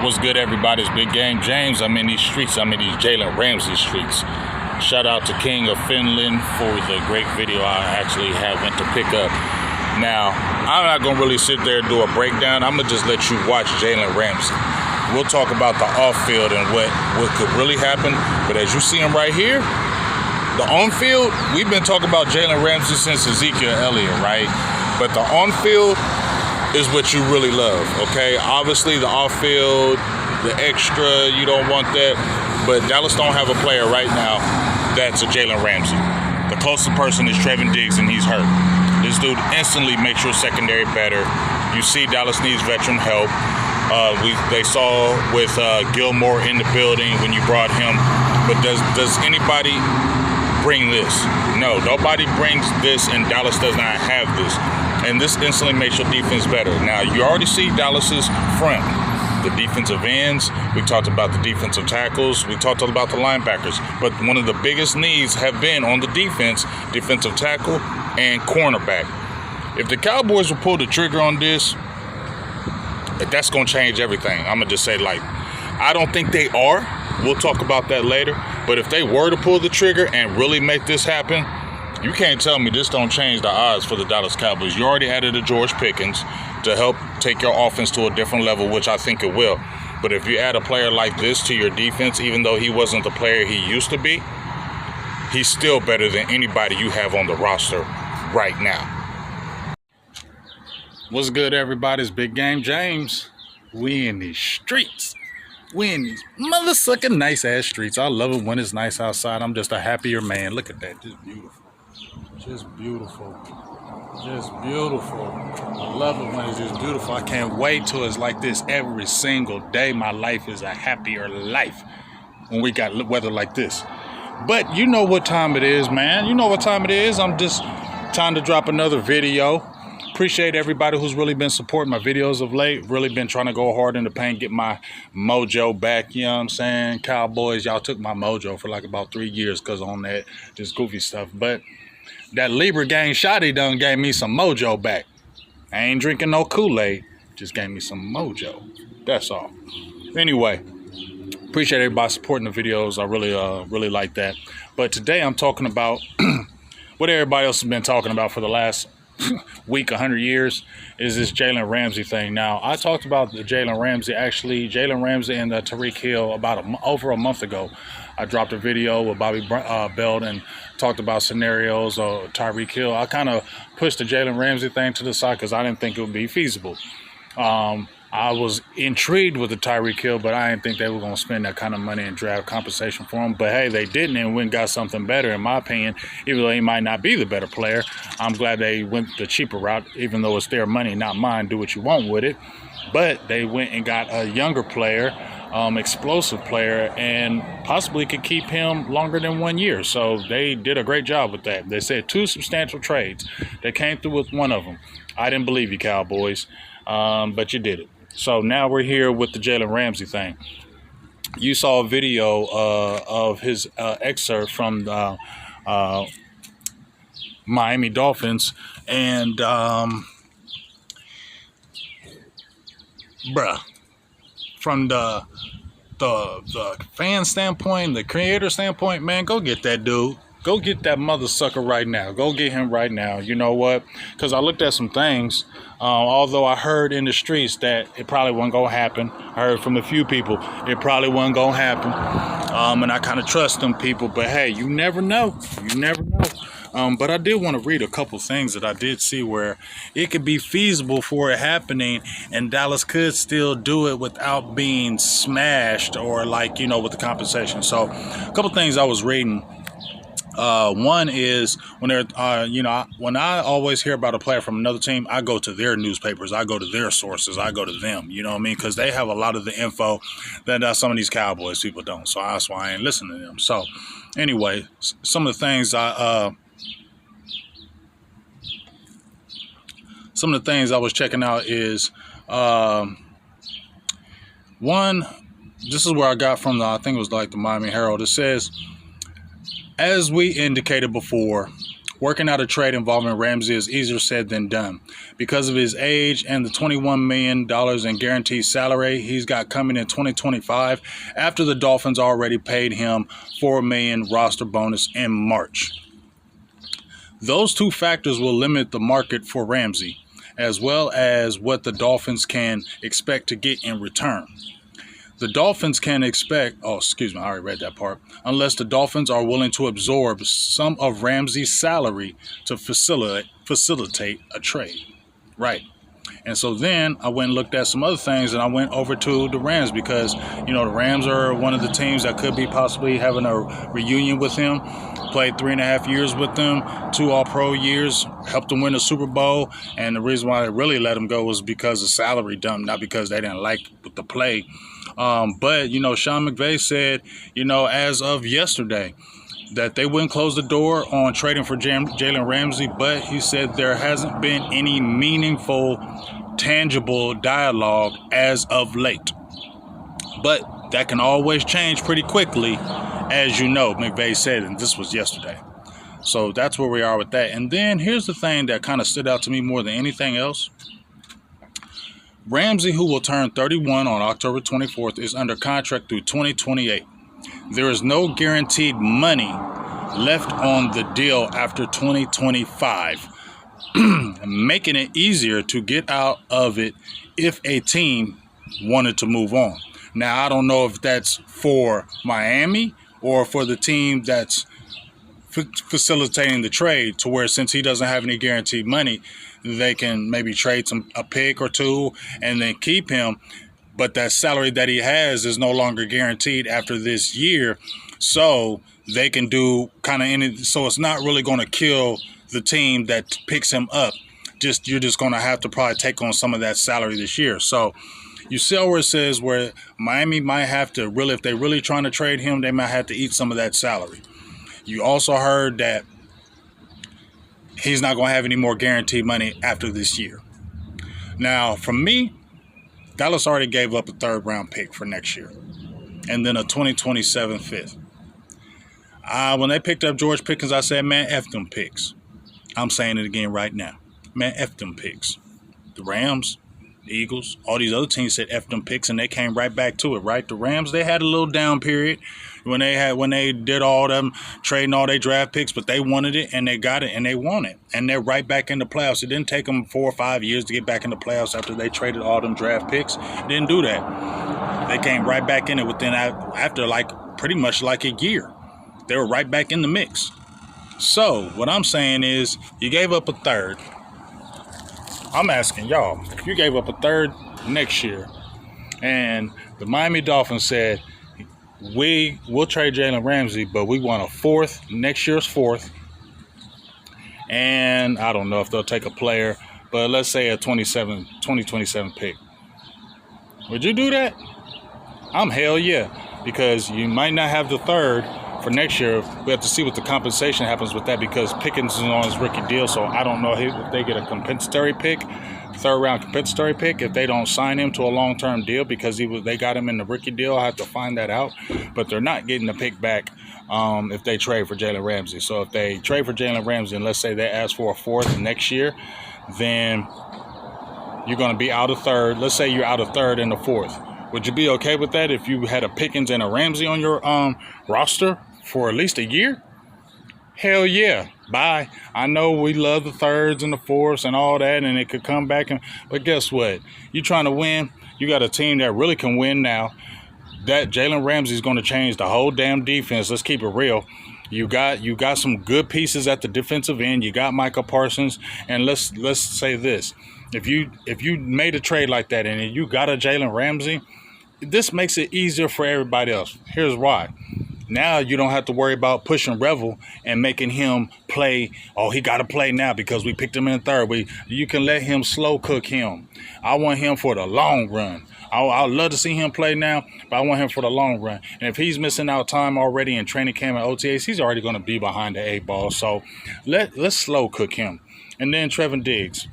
What's good, everybody? It's Big Game James. I'm in these streets. I'm in these Jalen Ramsey streets. Shout out to King of Finland for the great video I actually went to pick up. Now, I'm not going to really sit there and do a breakdown. I'm going to just let you watch Jalen Ramsey. We'll talk about the off-field and what could really happen. But as you see him right here, the on-field, we've been talking about Jalen Ramsey since Ezekiel Elliott, right? But the on-field is what you really love, okay? Obviously, the off-field, the extra, you don't want that. But Dallas don't have a player right now that's a Jalen Ramsey. The closest person is Trevin Diggs, and he's hurt. This dude instantly makes your secondary better. You see Dallas needs veteran help. They saw with Gilmore in the building when you brought him. But does anybody bring this? No, nobody brings this, and Dallas does not have this. And this instantly makes your defense better. Now, you already see Dallas's front. The defensive ends, we talked about the defensive tackles, we talked about the linebackers. But one of the biggest needs have been on the defense, defensive tackle and cornerback. If the Cowboys will pull the trigger on this, that's going to change everything. I'm going to just say, I don't think they are. We'll talk about that later. But if they were to pull the trigger and really make this happen, you can't tell me this don't change the odds for the Dallas Cowboys. You already added a George Pickens to help take your offense to a different level, which I think it will. But if you add a player like this to your defense, even though he wasn't the player he used to be, he's still better than anybody you have on the roster right now. What's good, everybody? It's Big Game James. We in these streets. We in these motherfucking nice-ass streets. I love it when it's nice outside. I'm just a happier man. Look at that. Just beautiful. Just beautiful. Just beautiful. I love it when it's just beautiful. I can't wait till it's like this every single day. My life is a happier life when we got weather like this. But you know what time it is, man. You know what time it is. I'm just trying to drop another video. Appreciate everybody who's really been supporting my videos of late. Really been trying to go hard in the paint, get my mojo back. You know what I'm saying? Cowboys, y'all took my mojo for like about 3 years because on that just goofy stuff. But that Libra gang shotty done gave me some mojo back. I ain't drinking no Kool-Aid. Just gave me some mojo. That's all. Anyway, appreciate everybody supporting the videos. I really like that. But today I'm talking about what everybody else has been talking about for the last week, 100 years, is this Jalen Ramsey thing. Now, I talked about the Jalen Ramsey, Jalen Ramsey and Tyreek Hill about over a month ago. I dropped a video with Bobby Belt and talked about scenarios of Tyreek Hill. I kind of pushed the Jalen Ramsey thing to the side because I didn't think it would be feasible. I was intrigued with the Tyreek Hill, but I didn't think they were going to spend that kind of money and draft compensation for him. But, hey, they didn't and went and got something better, in my opinion. Even though he might not be the better player, I'm glad they went the cheaper route, even though it's their money, not mine. Do what you want with it. But they went and got a younger player, explosive player, and possibly could keep him longer than 1 year. So they did a great job with that. They said 2 substantial trades. They came through with one of them. I didn't believe you, Cowboys, but you did it. So now we're here with the Jalen Ramsey thing. You saw a video of his excerpt from the Miami Dolphins, and from the fan standpoint, the creator standpoint, man, go get that dude. Go get that mother sucker right now. Go get him right now. You know what? Because I looked at some things. Although I heard in the streets that it probably wasn't going to happen. I heard from a few people it probably wasn't going to happen. And I kind of trust them people. But, hey, you never know. You never know. But I did want to read a couple things that I did see where it could be feasible for it happening, and Dallas could still do it without being smashed or, with the compensation. So a couple things I was reading. One is when they're, when I always hear about a player from another team, I go to their newspapers, I go to their sources, I go to them, you know what I mean? Because they have a lot of the info that some of these Cowboys people don't. So that's why I ain't listening to them. So anyway, some of the things I was checking out is, one, this is where I got from I think it was like the Miami Herald. It says, as we indicated before, Working out a trade involving Ramsey is easier said than done. Because of his age and the $21 million in guaranteed salary he's got coming in 2025, after the Dolphins already paid him $4 million roster bonus in March. Those two factors will limit the market for Ramsey, as well as what the Dolphins can expect to get in return. The Dolphins can expect, I already read that part, unless the Dolphins are willing to absorb some of Ramsey's salary to facilitate a trade. Right. And so then I went and looked at some other things, and I went over to the Rams because, the Rams are one of the teams that could be possibly having a reunion with him. Played 3.5 years with them, 2 All-Pro years, helped them win the Super Bowl. And the reason why they really let him go was because of salary dump, not because they didn't like the play. But Sean McVay said, as of yesterday, that they wouldn't close the door on trading for Jalen Ramsey, but he said there hasn't been any meaningful, tangible dialogue as of late. But that can always change pretty quickly, as you know, McVay said, and this was yesterday. So that's where we are with that. And then here's the thing that kind of stood out to me more than anything else. Ramsey, who will turn 31 on October 24th, is under contract through 2028. There is no guaranteed money left on the deal after 2025, making it easier to get out of it if a team wanted to move on. Now, I don't know if that's for Miami or for the team that's facilitating the trade, to where since he doesn't have any guaranteed money, they can maybe trade a pick or two and then keep him. But that salary that he has is no longer guaranteed after this year. So they can do kind of anything. So it's not really going to kill the team that picks him up. You're just going to have to probably take on some of that salary this year. So you see where it says where Miami might have to really, if they're really trying to trade him, they might have to eat some of that salary. You also heard that he's not going to have any more guaranteed money after this year. Now, for me, Dallas already gave up a 3rd-round pick for next year and then a 2027 fifth. When they picked up George Pickens, I said, man, F them picks. I'm saying it again right now. Man, F them picks. The Rams, the Eagles, all these other teams said F them picks, and they came right back to it, right? The Rams, they had a little down period when they did all them trading all their draft picks, but they wanted it and they got it and they won it, and they're right back in the playoffs. It didn't take them 4 or 5 years to get back in the playoffs after they traded all them draft picks. Didn't do that. They came right back in it after pretty much a year. They were right back in the mix. So what I'm saying is, you gave up a 3rd. I'm asking y'all, if you gave up a 3rd next year, and the Miami Dolphins said, we'll trade Jalen Ramsey, but we want a 4th, next year's 4th, and I don't know if they'll take a player, but let's say a 2027 pick. Would you do that? I'm hell yeah, because you might not have the 3rd for next year. We have to see what the compensation happens with that, because Pickens is on his rookie deal, so I don't know if they get a compensatory pick, 3rd-round compensatory pick, if they don't sign him to a long-term deal, because they got him in the rookie deal. I have to find that out, but they're not getting the pick back if they trade for Jalen Ramsey. So if they trade for Jalen Ramsey, and let's say they ask for a 4th next year, then you're going to be out a 3rd. Let's say you're out a 3rd and a 4th. Would you be okay with that if you had a Pickens and a Ramsey on your roster for at least a year? Hell yeah. Bye. I know we love the 3rds and the 4ths and all that, and it could come back. But guess what? You trying to win. You got a team that really can win now. That Jalen Ramsey is going to change the whole damn defense. Let's keep it real. You got some good pieces at the defensive end. You got Micah Parsons, and let's say this: if you made a trade like that and you got a Jalen Ramsey, this makes it easier for everybody else. Here's why. Now you don't have to worry about pushing Revel and making him play. Oh, he got to play now because we picked him in 3rd. You can let him slow cook him. I want him for the long run. I'd love to see him play now, but I want him for the long run. And if he's missing out time already in training camp and OTAs, he's already going to be behind the 8 ball. So let's slow cook him. And then Trevin Diggs.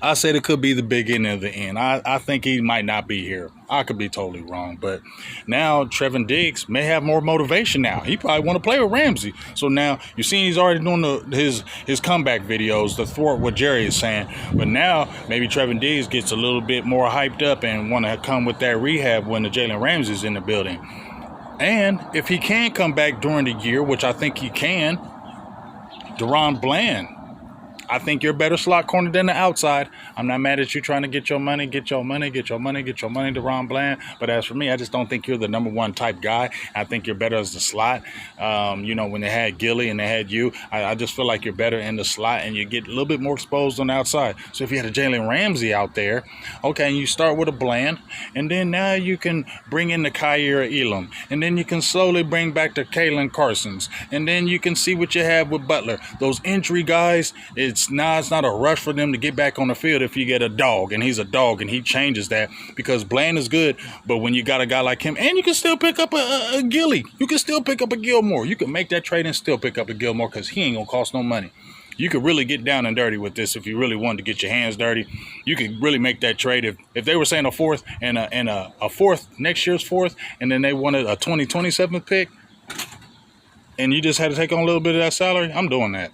I said it could be the beginning of the end. I think he might not be here. I could be totally wrong, but now Trevin Diggs may have more motivation now. He probably want to play with Ramsey. So now you're seeing he's already doing his comeback videos to thwart what Jerry is saying. But now maybe Trevin Diggs gets a little bit more hyped up and want to come with that rehab when the Jalen Ramsey's in the building. And if he can come back during the year, which I think he can, Deron Bland, I think you're a better slot corner than the outside. I'm not mad at you trying to get your money, Deron Bland. But as for me, I just don't think you're the number one type guy. I think you're better as the slot. When they had Gilly and they had you, I just feel like you're better in the slot and you get a little bit more exposed on the outside. So if you had a Jalen Ramsey out there, okay, and you start with a Bland, and then now you can bring in the Kyer Elam, and then you can slowly bring back the Kalen Carsons, and then you can see what you have with Butler. Those injury guys, it's not a rush for them to get back on the field if you get a dog, and he's a dog, and he changes that because Bland is good, but when you got a guy like him, and you can still pick up a Gilly, you can still pick up a Gilmore, you can make that trade and still pick up a Gilmore because he ain't gonna cost no money. You could really get down and dirty with this if you really wanted to get your hands dirty. You could really make that trade if they were saying a fourth and a fourth, next year's fourth, and then they wanted a 2027 pick, and you just had to take on a little bit of that salary. I'm doing that.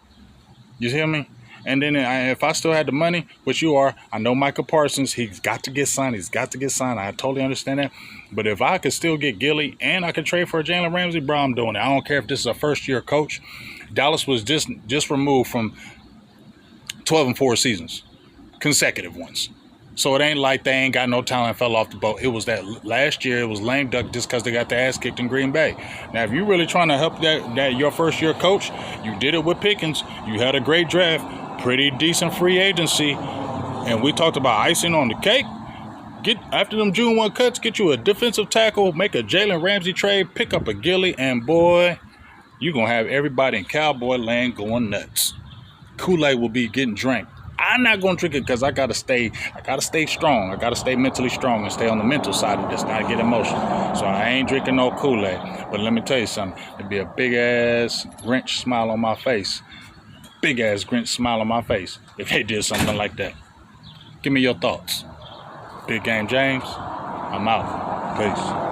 You hear me? And then if I still had the money, which you are, I know Micah Parsons, he's got to get signed. I totally understand that. But if I could still get Gilly and I could trade for a Jalen Ramsey, bro, I'm doing it. I don't care if this is a first-year coach. Dallas was just removed from 12-4 seasons, consecutive ones. So it ain't like they ain't got no talent, fell off the boat. It was that last year, it was lame duck just because they got their ass kicked in Green Bay. Now, if you're really trying to help that your first-year coach, you did it with Pickens. You had a great draft. Pretty decent free agency, and we talked about icing on the cake. Get after them June 1 cuts, get you a defensive tackle, make a Jalen Ramsey trade, pick up a Gilly, and boy, you're gonna have everybody in Cowboy land going nuts. Kool-Aid will be getting drank. I'm not gonna drink it because I gotta stay strong. I gotta stay mentally strong and stay on the mental side of this, not get emotional. So I ain't drinking no Kool-Aid. But let me tell you something, there'd be a big ass Grinch smile on my face. Big ass Grinch smile on my face if they did something like that. Give me your thoughts. Big Game James, I'm out. Peace.